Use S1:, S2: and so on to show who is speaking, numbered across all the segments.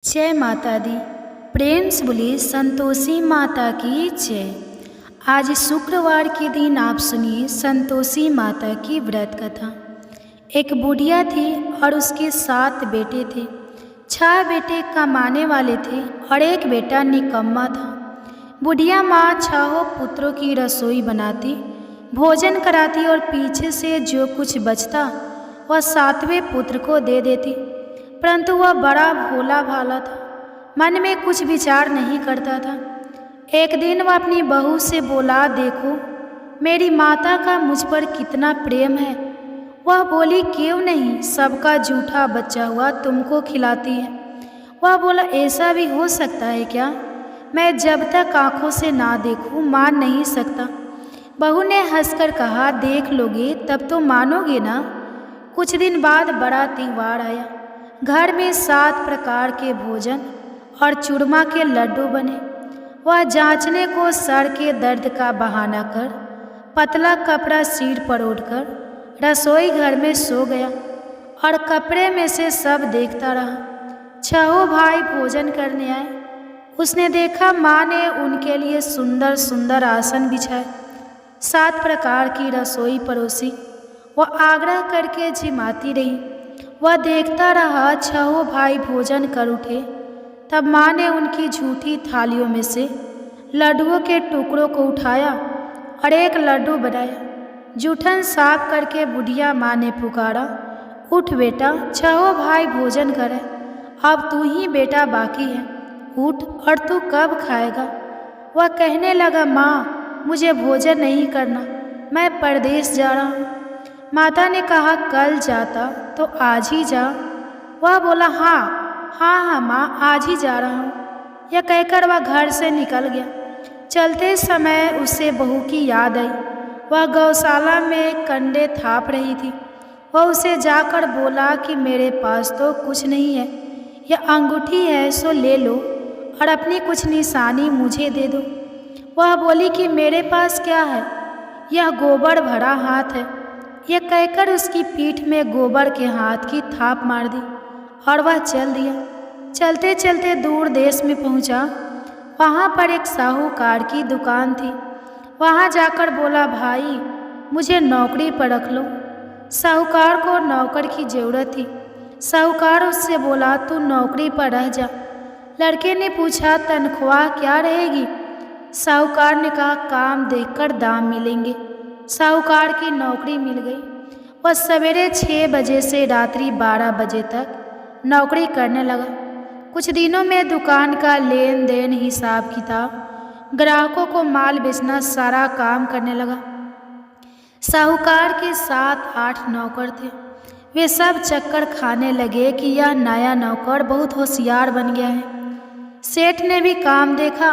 S1: जय माता दी। प्रेम से बोली संतोषी माता की जय। आज शुक्रवार के दिन आप सुनिए संतोषी माता की व्रत कथा। एक बुढ़िया थी और उसके 7 बेटे थे। 6 बेटे कमाने वाले थे और एक बेटा निकम्मा था। बुढ़िया माँ 6 पुत्रों की रसोई बनाती, भोजन कराती और पीछे से जो कुछ बचता वह 7वें पुत्र को दे देती। परंतु वह बड़ा भोला भाला था, मन में कुछ विचार नहीं करता था। एक दिन वह अपनी बहू से बोला, देखो मेरी माता का मुझ पर कितना प्रेम है। वह बोली, क्यों नहीं, सबका जूठा बचा हुआ तुमको खिलाती है। वह बोला, ऐसा भी हो सकता है क्या? मैं जब तक आंखों से ना देखूं मान नहीं सकता। बहू ने हंसकर कहा, देख लोगे तब तो मानोगे ना। कुछ दिन बाद बड़ा त्योहार आया। घर में 7 प्रकार के भोजन और चूरमा के लड्डू बने। वह जांचने को सर के दर्द का बहाना कर पतला कपड़ा सिर पर ओढ़कर रसोई घर में सो गया और कपड़े में से सब देखता रहा। 6 भाई भोजन करने आए। उसने देखा माँ ने उनके लिए सुंदर सुंदर आसन बिछाए, 7 प्रकार की रसोई परोसी। वह आग्रह करके जिमाती रही। वह देखता रहा। 6 भाई भोजन कर उठे। तब माँ ने उनकी झूठी थालियों में से लड्डुओं के टुकड़ों को उठाया और एक लड्डू बनाया। जूठन साफ करके बुढ़िया माँ ने पुकारा, उठ बेटा, 6 भाई भोजन करे, अब तू ही बेटा बाकी है, उठ और तू कब खाएगा? वह कहने लगा, माँ मुझे भोजन नहीं करना, मैं परदेश जा रहा हूँ। माता ने कहा, कल जाता तो आज ही जा। वह बोला, हाँ माँ, आज ही जा रहा हूँ। यह कहकर वह घर से निकल गया। चलते समय उसे बहू की याद आई। वह गौशाला में कंडे थाप रही थी। वह उसे जाकर बोला कि मेरे पास तो कुछ नहीं है, यह अंगूठी है सो ले लो और अपनी कुछ निशानी मुझे दे दो। वह बोली कि मेरे पास क्या है, यह गोबर भरा हाथ है। यह कहकर उसकी पीठ में गोबर के हाथ की थाप मार दी और वह चल दिया। चलते चलते दूर देश में पहुंचा। वहाँ पर एक साहूकार की दुकान थी। वहाँ जाकर बोला, भाई मुझे नौकरी पर रख लो। साहूकार को नौकर की ज़रूरत थी। साहूकार उससे बोला, तू नौकरी पर रह जा। लड़के ने पूछा, तनख्वाह क्या रहेगी? साहूकार ने कहा, काम देखकर दाम मिलेंगे। साहूकार की नौकरी मिल गई। वह सवेरे 6 बजे से रात्रि 12 बजे तक नौकरी करने लगा। कुछ दिनों में दुकान का लेन देन, हिसाब किताब, ग्राहकों को माल बेचना, सारा काम करने लगा। साहूकार के 7-8 नौकर थे। वे सब चक्कर खाने लगे कि यह नया नौकर बहुत होशियार बन गया है। सेठ ने भी काम देखा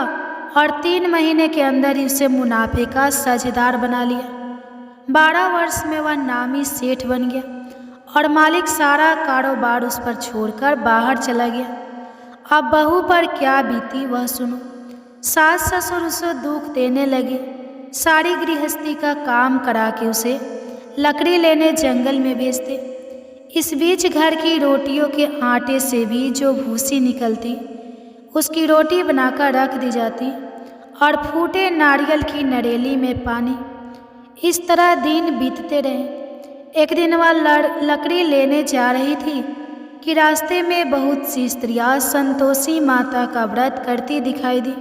S1: और 3 महीने के अंदर ही उसे मुनाफे का साझेदार बना लिया। 12 वर्ष में वह नामी सेठ बन गया और मालिक सारा कारोबार उस पर छोड़कर बाहर चला गया। अब बहू पर क्या बीती वह सुनो। सास ससुर उसे दुख देने लगे। सारी गृहस्थी का काम करा के उसे लकड़ी लेने जंगल में भेजते। इस बीच घर की रोटियों के आटे से भी जो भूसी निकलती, उसकी रोटी बनाकर रख दी जाती और फूटे नारियल की नरेली में पानी। इस तरह दिन बीतते रहे। एक दिन वह लकड़ी लेने जा रही थी कि रास्ते में बहुत सी स्त्रियां संतोषी माता का व्रत करती दिखाई दी।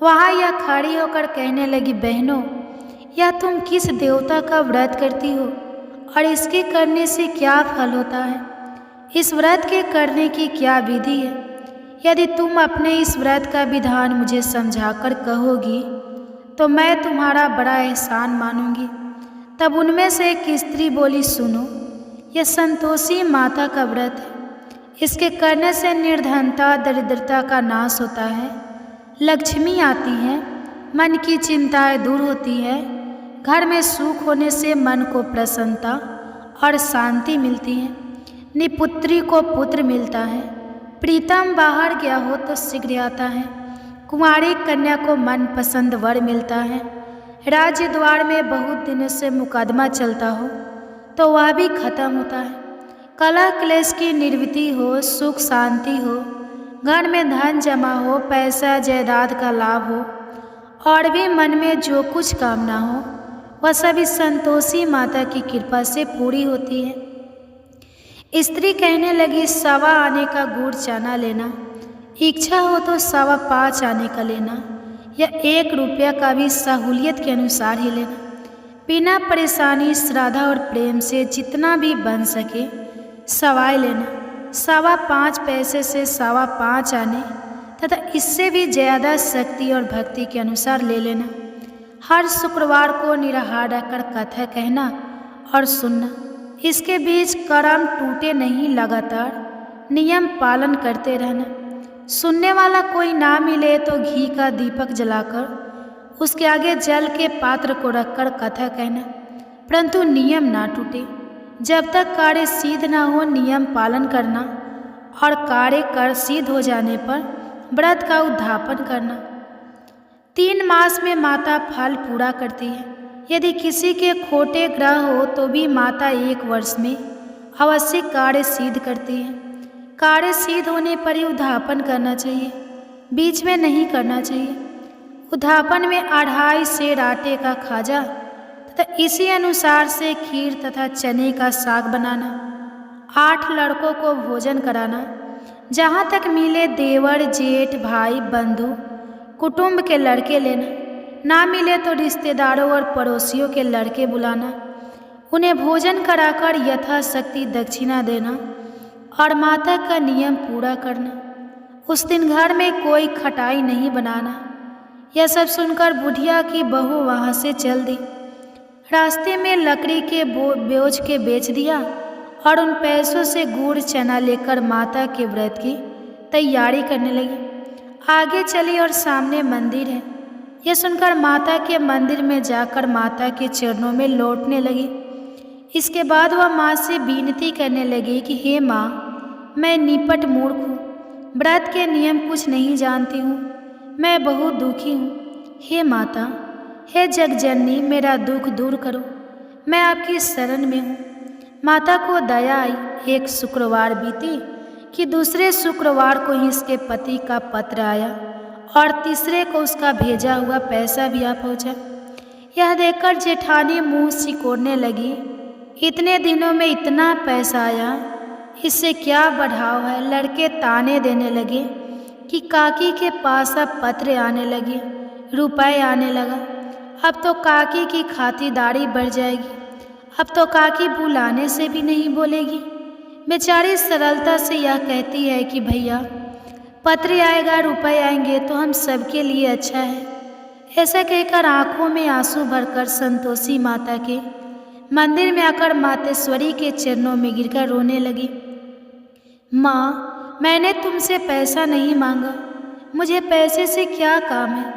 S1: वहाँ यह खड़ी होकर कहने लगी, बहनों, यह तुम किस देवता का व्रत करती हो और इसके करने से क्या फल होता है? इस व्रत के करने की क्या विधि है? यदि तुम अपने इस व्रत का विधान मुझे समझाकर कहोगी तो मैं तुम्हारा बड़ा एहसान मानूंगी। तब उनमें से एक स्त्री बोली, सुनो, यह संतोषी माता का व्रत है। इसके करने से निर्धनता, दरिद्रता का नाश होता है, लक्ष्मी आती है, मन की चिंताएं दूर होती है, घर में सुख होने से मन को प्रसन्नता और शांति मिलती है, निपुत्री को पुत्र मिलता है, प्रीतम बाहर गया हो तो शीघ्र आता है, कुंवारी कन्या को मनपसंद वर मिलता है, राज्य द्वार में बहुत दिनों से मुकदमा चलता हो तो वह भी खत्म होता है, कलह क्लेश की निवृत्ति हो, सुख शांति हो, घर में धन जमा हो, पैसा जायदाद का लाभ हो और भी मन में जो कुछ कामना हो वह सब इस संतोषी माता की कृपा से पूरी होती है। स्त्री कहने लगी, 1.25 आने का गुड़ चना लेना, इच्छा हो तो 5.25 आने का लेना या 1 रुपया का भी सहूलियत के अनुसार ही लेना। बिना परेशानी, श्रद्धा और प्रेम से जितना भी बन सके सवाई लेना। 5.25 पैसे से 5.25 आने तथा इससे भी ज़्यादा शक्ति और भक्ति के अनुसार ले लेना। हर शुक्रवार को निराहार रहकर कथा कहना और सुनना। इसके बीच कर्म टूटे नहीं, लगातार नियम पालन करते रहना। सुनने वाला कोई ना मिले तो घी का दीपक जलाकर उसके आगे जल के पात्र को रखकर कथा कहना, परंतु नियम ना टूटे। जब तक कार्य सिद्ध न हो नियम पालन करना और कार्य कर सिद्ध हो जाने पर व्रत का उद्यापन करना। 3 मास में माता फल पूरा करती है। यदि किसी के खोटे ग्रह हो तो भी माता 1 वर्ष में अवश्य कार्य सिद्ध करती है। कार्य सिद्ध होने पर ही उद्यापन करना चाहिए, बीच में नहीं करना चाहिए। उद्यापन में 2.5 सेर आटे का खाजा तथा इसी अनुसार से खीर तथा चने का साग बनाना। 8 लड़कों को भोजन कराना। जहाँ तक मिले देवर, जेठ, भाई, बंधु, कुटुंब के लड़के लेना। ना मिले तो रिश्तेदारों और पड़ोसियों के लड़के बुलाना। उन्हें भोजन कराकर यथाशक्ति दक्षिणा देना और माता का नियम पूरा करना। उस दिन घर में कोई खटाई नहीं बनाना। यह सब सुनकर बुढ़िया की बहू वहाँ से चल दी। रास्ते में लकड़ी के बोझ के बेच दिया और उन पैसों से गुड़ चना लेकर माता के व्रत की तैयारी करने लगी। आगे चली और सामने मंदिर है। यह सुनकर माता के मंदिर में जाकर माता के चरणों में लौटने लगी। इसके बाद वह माँ से विनती करने लगी कि हे माँ, मैं निपट मूर्ख हूँ, व्रत के नियम कुछ नहीं जानती हूँ, मैं बहुत दुखी हूँ। हे माता, हे जगजननी, मेरा दुख दूर करो, मैं आपकी शरण में हूँ। माता को दया आई। एक शुक्रवार बीती कि दूसरे शुक्रवार को ही इसके पति का पत्र आया और तीसरे को उसका भेजा हुआ पैसा भी आ पहुँचा। यह देखकर जेठानी मुंह सिकोड़ने लगी, इतने दिनों में इतना पैसा आया, इससे क्या बढ़ाव है। लड़के ताने देने लगे कि काकी के पास अब पत्र आने लगे, रुपए आने लगा, अब तो काकी की खातिरदारी बढ़ जाएगी, अब तो काकी बुलाने से भी नहीं बोलेगी। बेचारी सरलता से यह कहती है कि भैया पत्र आएगा, रुपए आएंगे तो हम सबके लिए अच्छा है। ऐसा कहकर आंखों में आंसू भरकर संतोषी माता के मंदिर में आकर मातेश्वरी के चरणों में गिरकर रोने लगी। माँ, मैंने तुमसे पैसा नहीं मांगा, मुझे पैसे से क्या काम है,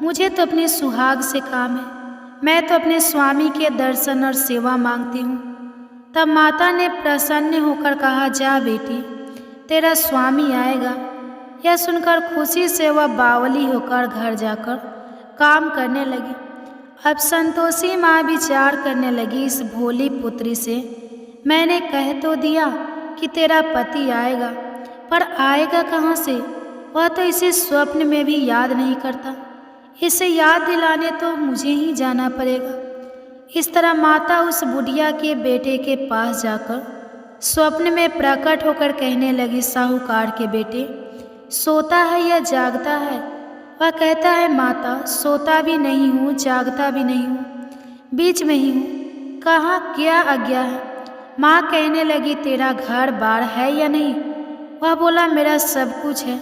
S1: मुझे तो अपने सुहाग से काम है, मैं तो अपने स्वामी के दर्शन और सेवा मांगती हूँ। तब माता ने प्रसन्न होकर कहा, जा बेटी, तेरा स्वामी आएगा। यह सुनकर खुशी से वह बावली होकर घर जाकर काम करने लगी। अब संतोषी माँ विचार करने लगी, इस भोली पुत्री से मैंने कह तो दिया कि तेरा पति आएगा, पर आएगा कहाँ से? वह तो इसे स्वप्न में भी याद नहीं करता। इसे याद दिलाने तो मुझे ही जाना पड़ेगा। इस तरह माता उस बुढ़िया के बेटे के पास जाकर स्वप्न में प्रकट होकर कहने लगी, साहूकार के बेटे, सोता है या जागता है? वह कहता है, माता, सोता भी नहीं हूँ, जागता भी नहीं हूँ, बीच में ही हूँ। कहाँ क्या आज्ञा है? माँ कहने लगी, तेरा घर बार है या नहीं? वह बोला, मेरा सब कुछ है।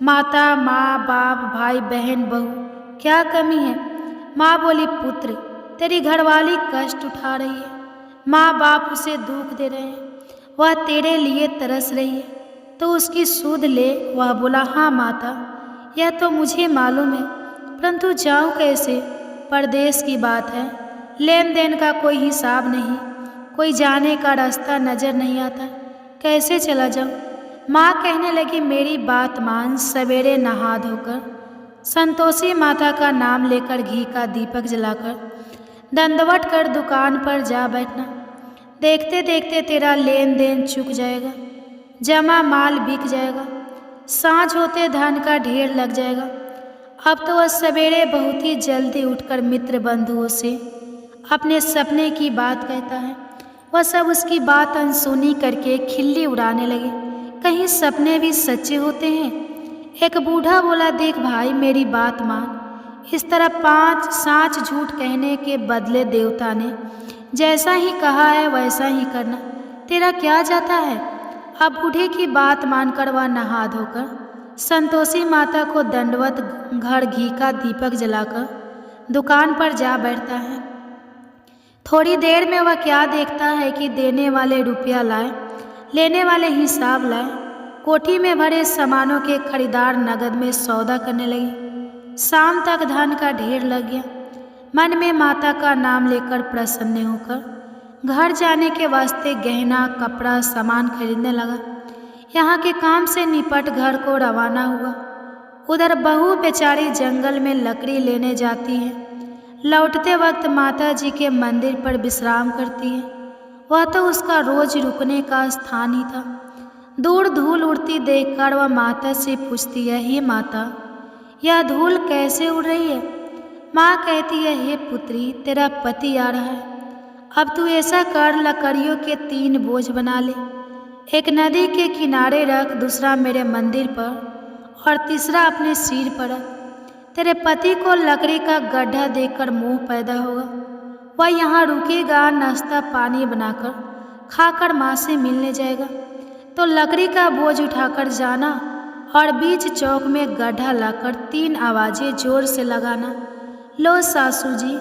S1: माता, माँ बाप, भाई बहन, बहू, क्या कमी है? माँ बोली, पुत्र, तेरी घरवाली कष्ट उठा रही है, माँ बाप उसे दुख दे रहे हैं, वह तेरे लिए तरस रही है, तो उसकी सूध ले। वह बोला, हाँ माता, यह तो मुझे मालूम है, परंतु जाऊँ कैसे? परदेश की बात है, लेन देन का कोई हिसाब नहीं, कोई जाने का रास्ता नज़र नहीं आता, कैसे चला जाऊँ? माँ कहने लगी, मेरी बात मान, सवेरे नहा धोकर संतोषी माता का नाम लेकर घी का दीपक जलाकर दंडवत कर दुकान पर जा बैठना। देखते देखते तेरा लेन देन चुक जाएगा, जमा माल बिक जाएगा, सांझ होते धन का ढेर लग जाएगा। अब तो वह सवेरे बहुत ही जल्दी उठकर मित्र बंधुओं से अपने सपने की बात कहता है। वह सब उसकी बात अनसुनी करके खिल्ली उड़ाने लगे। कहीं सपने भी सच्चे होते हैं। एक बूढ़ा बोला, देख भाई मेरी बात मान। इस तरह 5 साँच झूठ कहने के बदले देवता ने जैसा ही कहा है वैसा ही करना। तेरा क्या जाता है। अब बूढ़े की बात मानकर वह नहा धोकर संतोषी माता को दंडवत घर घी का दीपक जलाकर दुकान पर जा बैठता है। थोड़ी देर में वह क्या देखता है कि देने वाले रुपया लाए, लेने वाले हिसाब लाए। कोठी में भरे सामानों के खरीदार नगद में सौदा करने लगे। शाम तक धन का ढेर लग गया। मन में माता का नाम लेकर प्रसन्न होकर घर जाने के वास्ते गहना कपड़ा सामान खरीदने लगा। यहाँ के काम से निपट घर को रवाना हुआ। उधर बहू बेचारी जंगल में लकड़ी लेने जाती है। लौटते वक्त माता जी के मंदिर पर विश्राम करती है। वह तो उसका रोज रुकने का स्थान ही था। दूर धूल उड़ती देखकर वह माता से पूछती है, हे माता यह धूल कैसे उड़ रही है। माँ कहती है, हे पुत्री तेरा पति आ रहा है। अब तू ऐसा कर, लकड़ियों के 3 बोझ बना ले। एक नदी के किनारे रख, दूसरा मेरे मंदिर पर और तीसरा अपने सिर पर रख। तेरे पति को लकड़ी का गड्ढा देखकर मोह पैदा होगा। वह यहाँ रुकेगा, नाश्ता पानी बनाकर खाकर माँ से मिलने जाएगा। तो लकड़ी का बोझ उठाकर जाना और बीच चौक में गड्ढा लाकर 3 आवाज़ें जोर से लगाना। लो सासू जी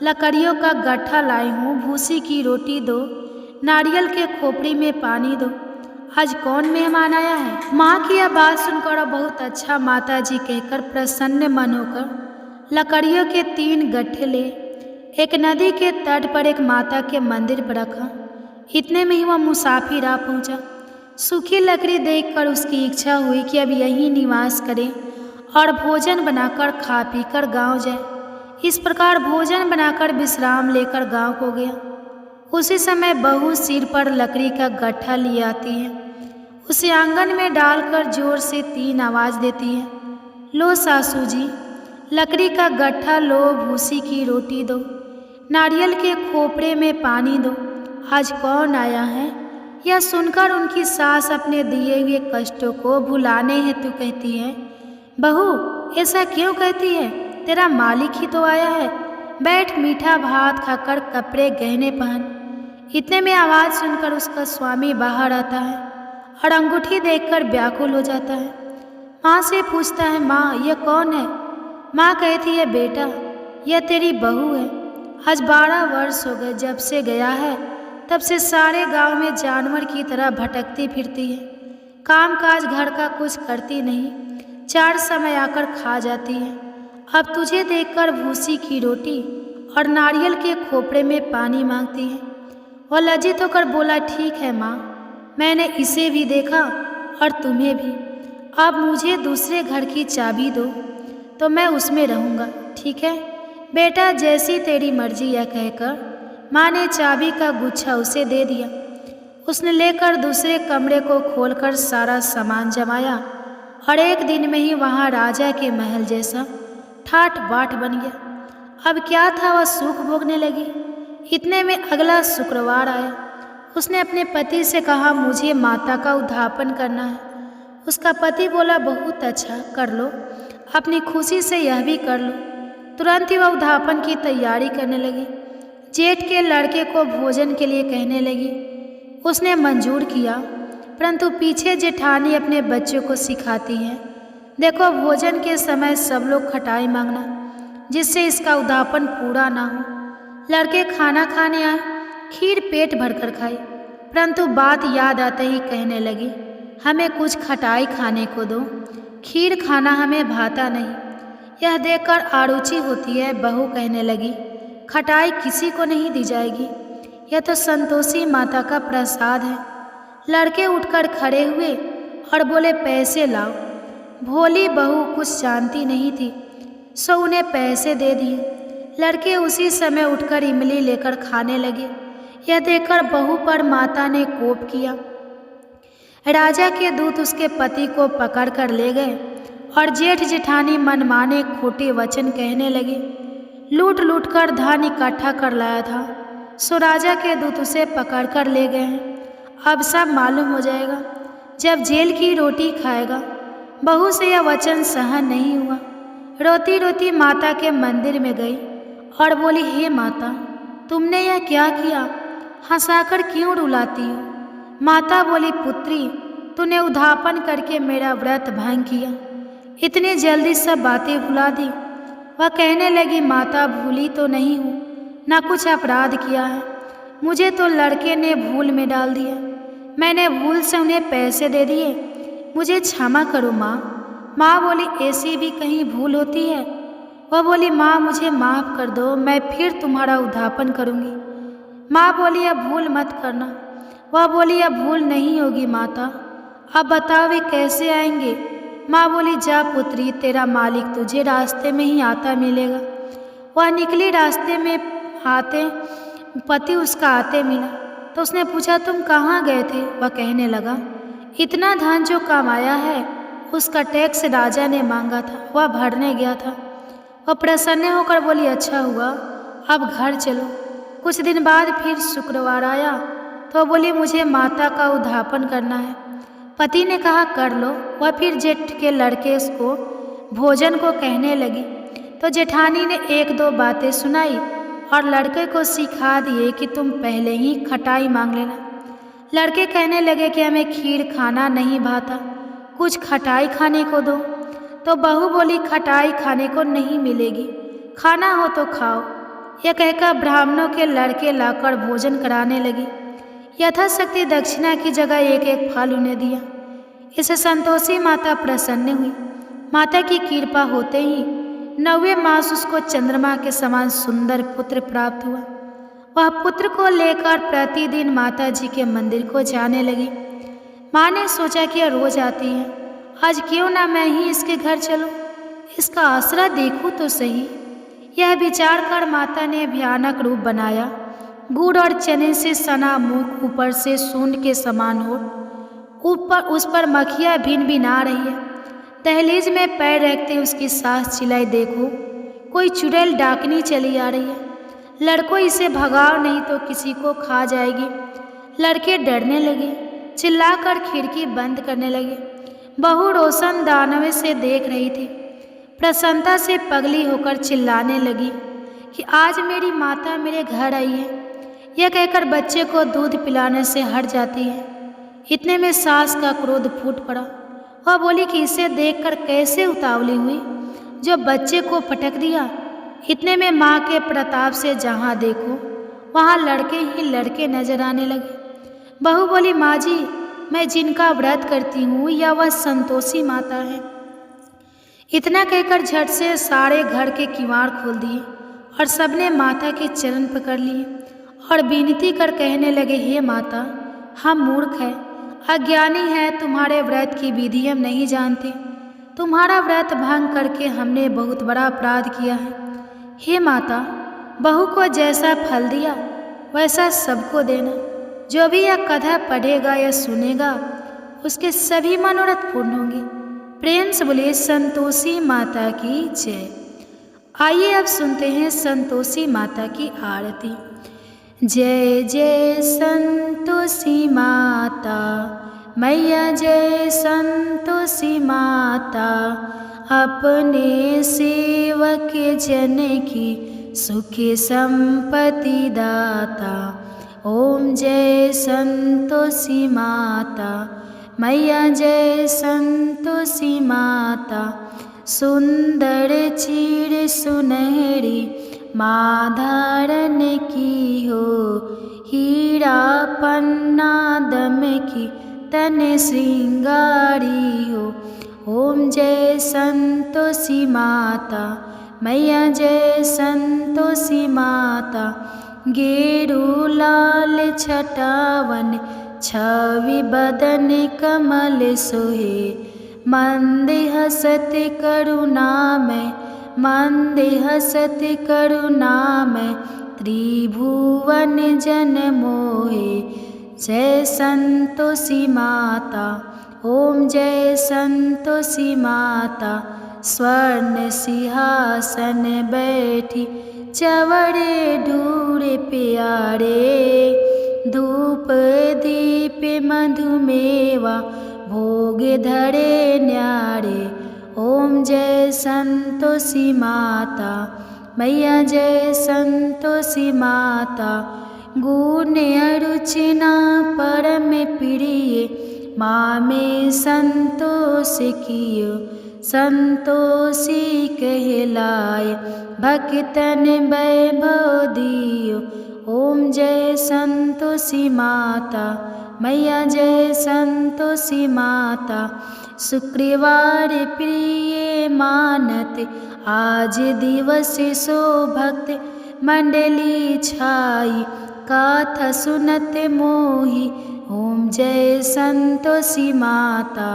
S1: लकड़ियों का गट्ठा लाई हूँ, भूसी की रोटी दो, नारियल के खोपड़ी में पानी दो। आज कौन मेहमान आया है। माँ की यह बात सुनकर बहुत अच्छा माता जी कहकर प्रसन्न मन होकर लकड़ियों के 3 गट्ठे ले एक नदी के तट पर एक माता के मंदिर पर रखा। इतने में ही वह मुसाफिर आ पहुँचा। सूखी लकड़ी देखकर उसकी इच्छा हुई कि अब यहीं निवास करे और भोजन बनाकर खा पीकर गांव जाए। इस प्रकार भोजन बनाकर विश्राम लेकर गांव को गया। उसी समय बहू सिर पर लकड़ी का गट्ठा लिए आती है। उसे आंगन में डालकर जोर से 3 आवाज़ देती है। लो सासू जी लकड़ी का गट्ठा लो, भूसी की रोटी दो, नारियल के खोपड़े में पानी दो। आज कौन आया है। यह सुनकर उनकी सास अपने दिए हुए कष्टों को भुलाने हेतु कहती है, बहू ऐसा क्यों कहती है, तेरा मालिक ही तो आया है। बैठ मीठा भात खाकर कपड़े गहने पहन। इतने में आवाज़ सुनकर उसका स्वामी बाहर आता है और अंगूठी देखकर व्याकुल हो जाता है। माँ से पूछता है, माँ यह कौन है। माँ कहती है, बेटा यह तेरी बहू है। आज 12 वर्ष हो गए जब से गया है, तब से सारे गांव में जानवर की तरह भटकती फिरती है। काम काज घर का कुछ करती नहीं, 4 समय आकर खा जाती है। अब तुझे देखकर भूसी की रोटी और नारियल के खोपड़े में पानी मांगती है। वह लज्जित होकर बोला, ठीक है माँ, मैंने इसे भी देखा और तुम्हें भी। अब मुझे दूसरे घर की चाबी दो तो मैं उसमें रहूँगा। ठीक है बेटा, जैसी तेरी मर्जी। यह कहकर माँ ने चाबी का गुच्छा उसे दे दिया। उसने लेकर दूसरे कमरे को खोलकर सारा सामान जमाया और एक दिन में ही वहाँ राजा के महल जैसा ठाठ बाट बन गया। अब क्या था, वह सुख भोगने लगी। इतने में अगला शुक्रवार आया। उसने अपने पति से कहा, मुझे माता का उद्धापन करना है। उसका पति बोला, बहुत अच्छा, कर लो, अपनी खुशी से यह भी कर लो। तुरंत ही वह उद्धापन की तैयारी करने लगी। जेठ के लड़के को भोजन के लिए कहने लगी। उसने मंजूर किया, परंतु पीछे जेठानी अपने बच्चों को सिखाती है, देखो भोजन के समय सब लोग खटाई मांगना, जिससे इसका उद्धापन पूरा ना हो। लड़के खाना खाने आए, खीर पेट भरकर खाई, परंतु बात याद आते ही कहने लगी, हमें कुछ खटाई खाने को दो, खीर खाना हमें भाता नहीं। यह देखकर आरुचि होती है। बहू कहने लगी, खटाई किसी को नहीं दी जाएगी, यह तो संतोषी माता का प्रसाद है। लड़के उठकर खड़े हुए और बोले, पैसे लाओ। भोली बहू कुछ जानती नहीं थी, सो उन्हें पैसे दे दिए। लड़के उसी समय उठकर इमली लेकर खाने लगे। यह देखकर बहू पर माता ने कोप किया। राजा के दूत उसके पति को पकड़ कर ले गए और जेठ जेठानी मनमाने खोटे वचन कहने लगे। लूट लूट कर धन इकट्ठा कर लाया था, सो राजा के दूत उसे पकड़ कर ले गए हैं। अब सब मालूम हो जाएगा जब जेल की रोटी खाएगा। बहू से यह वचन सहन नहीं हुआ। रोती रोती माता के मंदिर में गई और बोली, हे माता, तुमने यह क्या किया? हंसाकर क्यों रुलाती हो? माता बोली, पुत्री, तूने उद्धापन करके मेरा व्रत भंग किया, इतनी जल्दी सब बातें भुला दी। वह कहने लगी, माता, भूली तो नहीं हूँ, ना कुछ अपराध किया है। मुझे तो लड़के ने भूल में डाल दिया, मैंने भूल से उन्हें पैसे दे दिए, मुझे क्षमा करो माँ। माँ बोली, ऐसी भी कहीं भूल होती है? वह बोली, माँ, मुझे माफ़ कर दो, मैं फिर तुम्हारा उद्धापन करूँगी। माँ बोली, अब भूल मत करना। वह बोली, अब भूल नहीं होगी माता। अब बताओ वे कैसे आएंगे? माँ बोली, जा पुत्री, तेरा मालिक तुझे रास्ते में ही आता मिलेगा। वह निकली, रास्ते में आते पति उसका आते मिला तो उसने पूछा, तुम कहाँ गए थे? वह कहने लगा, इतना धन जो कमाया है उसका टैक्स राजा ने मांगा था, वह भरने गया था। वह प्रसन्न होकर बोली, अच्छा हुआ, अब घर चलो। कुछ दिन बाद फिर शुक्रवार आया तो बोली, मुझे माता का उद्धापन करना है। पति ने कहा, कर लो। वह फिर जेठ के लड़के को भोजन को कहने लगी तो जेठानी ने एक दो बातें सुनाई और लड़के को सिखा दिए कि तुम पहले ही खटाई मांग लेना। लड़के कहने लगे कि हमें खीर खाना नहीं भाता, कुछ खटाई खाने को दो। तो बहू बोली, खटाई खाने को नहीं मिलेगी, खाना हो तो खाओ। यह कहकर ब्राह्मणों के लड़के लाकर भोजन कराने लगी। यथाशक्ति दक्षिणा की जगह एक एक फल उन्हें दिया। इससे संतोषी माता प्रसन्न हुई। माता की कृपा होते ही 9वें मास उसको चंद्रमा के समान सुंदर पुत्र प्राप्त हुआ। वह पुत्र को लेकर प्रतिदिन माता जी के मंदिर को जाने लगी। माँ ने सोचा कि यह रोज आती है, आज क्यों ना मैं ही इसके घर चलूं, इसका आसरा देखूं तो सही। यह विचार कर माता ने भयानक रूप बनाया। गुड़ और चने से सना मुख, ऊपर से सूंड के समान हो, ऊपर उस पर मक्खियाँ भिन भिना रही है। दहलीज में पैर रखते उसकी सास चिल्लाई, देखो कोई चुड़ैल डाकनी चली आ रही है, लड़कों इसे भगाओ नहीं तो किसी को खा जाएगी। लड़के डरने लगे, चिल्लाकर खिड़की बंद करने लगे। बहू रोशन दानवे से देख रही थी। प्रसन्नता से पगली होकर चिल्लाने लगी कि आज मेरी माता मेरे घर आई है। यह कहकर बच्चे को दूध पिलाने से हट जाती है। इतने में सास का क्रोध फूट पड़ा। वह बोली कि इसे देखकर कैसे उतावली हुई जो बच्चे को पटक दिया। इतने में माँ के प्रताप से जहाँ देखो वहाँ लड़के ही लड़के नजर आने लगे। बहू बोली, माँ जी, मैं जिनका व्रत करती हूँ या वह संतोषी माता है। इतना कहकर झट से सारे घर के किवाड़ खोल दिए और सबने माता के चरण पकड़ लिए और विनती कर कहने लगे, हे माता, हम मूर्ख हैं, अज्ञानी हैं, तुम्हारे व्रत की विधि हम नहीं जानते। तुम्हारा व्रत भंग करके हमने बहुत बड़ा अपराध किया है। हे माता, बहू को जैसा फल दिया वैसा सबको देना। जो भी यह कथा पढ़ेगा या सुनेगा उसके सभी मनोरथ पूर्ण होंगे। प्रेम से बोलिए संतोषी माता की जय। आइए अब सुनते हैं संतोषी माता की आरती। जय जय संतोषी माता मैया, जय संतोषी माता, अपने सेवक जन की सुख संपत्ति दाता। ओम जय संतोषी माता मैया, जय संतोषी माता, सुंदर चीर सुनहरी माँ धारण की हो, हीरा पन्ना दम की तन श्रृंगारी हो। ओम जय संतोषी माता मैया, जय संतोषी माता, गेरू लाल छटावन छवि बदन कमल सोहे, मंद हसत करुणामय, मंद हसत करुणामय, त्रिभुवन जन मोहे। जय संतोषी माता। ओम जय संतोषी माता। स्वर्ण सिंहासन बैठी चवड़े ढूरे प्यारे, धूप दीप मधुमेवा भोग धरे न्यारे। ओम जय संतोषी माता। मैया जय संतोषी माता। गुण अरुचिना परम प्रिय, माँ में संतोष कियो संतोषी कहलाए। भक्तन वैभव दियो। ओम जय संतोषी माता। मैया जय संतोषी माता। शुक्रवार प्रिय मानत आज दिवस सो भक्त मंडली छाई, गाथा सुनत मोही। ओम जय संतोषी माता।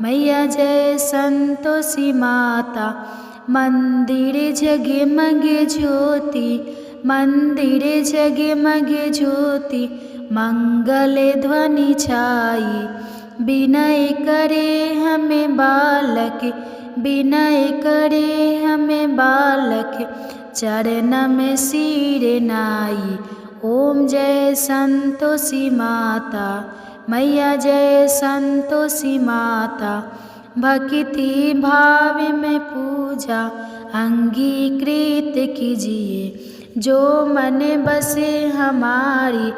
S1: मैया जय संतोषी माता। मंदिर जगमगे ज्योति, मंदिर जगमगे ज्योति, मंगल ध्वनि छाई। विनय करे हमें बालक, विनय करे हमें बालक, चरण में सिर नाई। ओम जय संतोषी माता। मैया जय संतोषी माता। भक्ति भाव में पूजा अंगीकृत कीजिए, जो मन बसे हमारी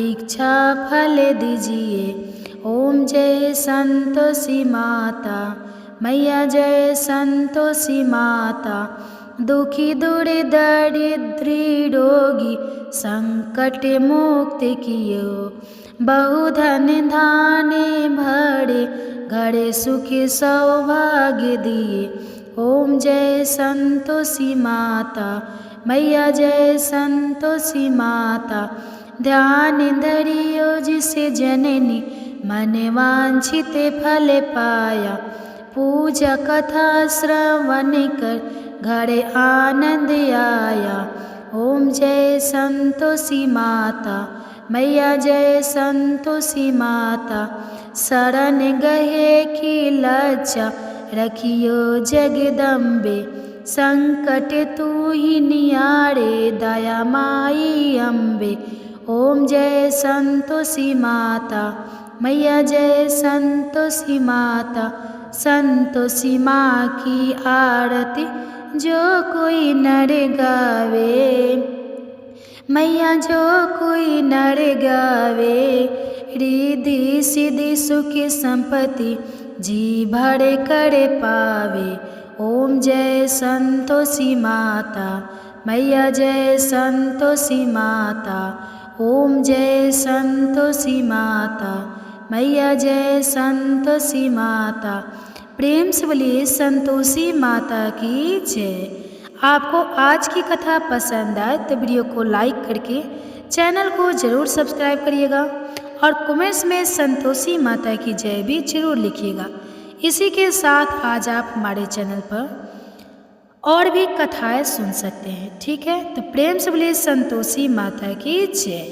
S1: इच्छा फल दीजिए। ओम जय संतोषी माता। मैया जय संतोषी माता। दुखी दूर दरिद्री रोगी संकट मुक्त कियो, बहुधन धाने भरे घरे सुख सौभाग्य दिए। ओम जय संतोषी माता। मैया जय संतोषी माता। ध्यान धरियो जिसे जननी, मन वांछित फल पाया। पूजा कथा श्रवण कर घरे आनंद आया। ओम जय संतोषी माता। मैया जय संतोषी माता। शरण गहे की लज्जा रखियो जगदम्बे, संकट तू ही नियारे दया माई अम्बे। ओम जय संतोषी माता। मैया जय संतोषी माता। संतोषी माँ की आरती जो कोई नर गावे, मैया जो कोई नर गावे, रिद्धि सिद्धि सुख संपत्ति जी भर कर पावे। ओम जय संतोषी माता। मैया जय संतोषी माता। ओम जय संतोषी माता। मैया जय संतोषी माता। प्रेम से बोलिए संतोषी माता की जय। आपको आज की कथा पसंद आए तो वीडियो को लाइक करके चैनल को ज़रूर सब्सक्राइब करिएगा और कमेंट्स में संतोषी माता की जय भी जरूर लिखिएगा। इसी के साथ आज आप हमारे चैनल पर और भी कथाएं सुन सकते हैं। ठीक है, तो प्रेम से बोलिए संतोषी माता की जय।